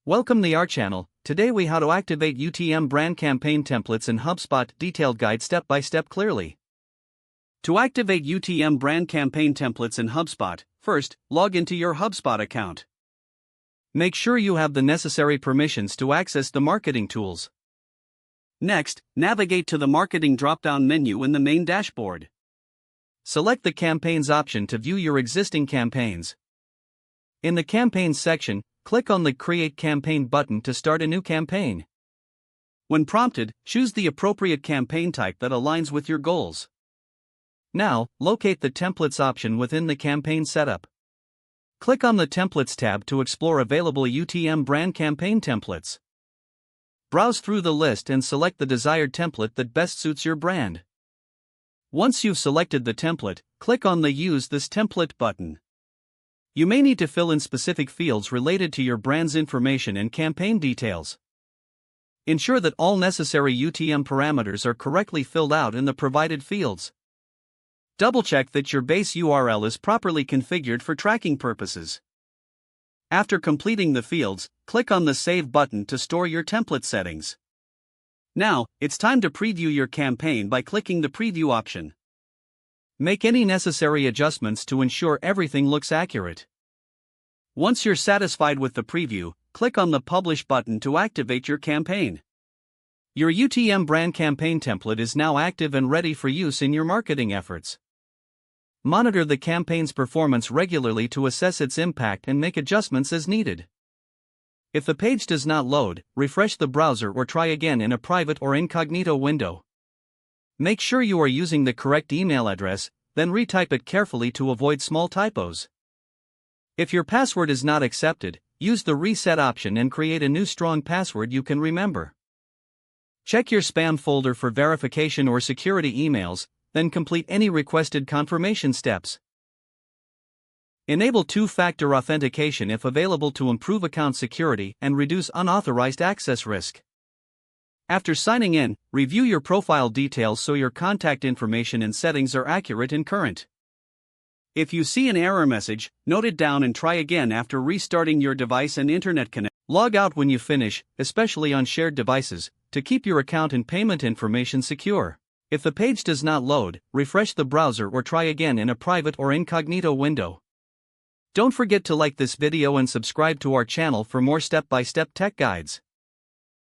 Welcome to our channel. Today we how to activate UTM brand campaign templates in HubSpot. Detailed guide step by step clearly. To activate UTM brand campaign templates in HubSpot, first, log into your HubSpot account. Make sure you have the necessary permissions to access the marketing tools. Next, navigate to the marketing drop-down menu in the main dashboard. Select the campaigns option to view your existing campaigns. In the campaigns section, click on the Create Campaign button to start a new campaign. When prompted, choose the appropriate campaign type that aligns with your goals. Now, locate the Templates option within the campaign setup. Click on the Templates tab to explore available UTM brand campaign templates. Browse through the list and select the desired template that best suits your brand. Once you've selected the template, click on the Use this template button. You may need to fill in specific fields related to your brand's information and campaign details. Ensure that all necessary UTM parameters are correctly filled out in the provided fields. Double-check that your base URL is properly configured for tracking purposes. After completing the fields, click on the Save button to store your template settings. Now, it's time to preview your campaign by clicking the Preview option. Make any necessary adjustments to ensure everything looks accurate. Once you're satisfied with the preview, click on the Publish button to activate your campaign. Your UTM brand campaign template is now active and ready for use in your marketing efforts. Monitor the campaign's performance regularly to assess its impact and make adjustments as needed. If the page does not load, refresh the browser or try again in a private or incognito window. Make sure you are using the correct email address, then retype it carefully to avoid small typos. If your password is not accepted, use the Reset option and create a new strong password you can remember. Check your spam folder for verification or security emails, then complete any requested confirmation steps. Enable two-factor authentication if available to improve account security and reduce unauthorized access risk. After signing in, review your profile details so your contact information and settings are accurate and current. If you see an error message, note it down and try again after restarting your device and internet connection. Log out when you finish, especially on shared devices, to keep your account and payment information secure. If the page does not load, refresh the browser or try again in a private or incognito window. Don't forget to like this video and subscribe to our channel for more step-by-step tech guides.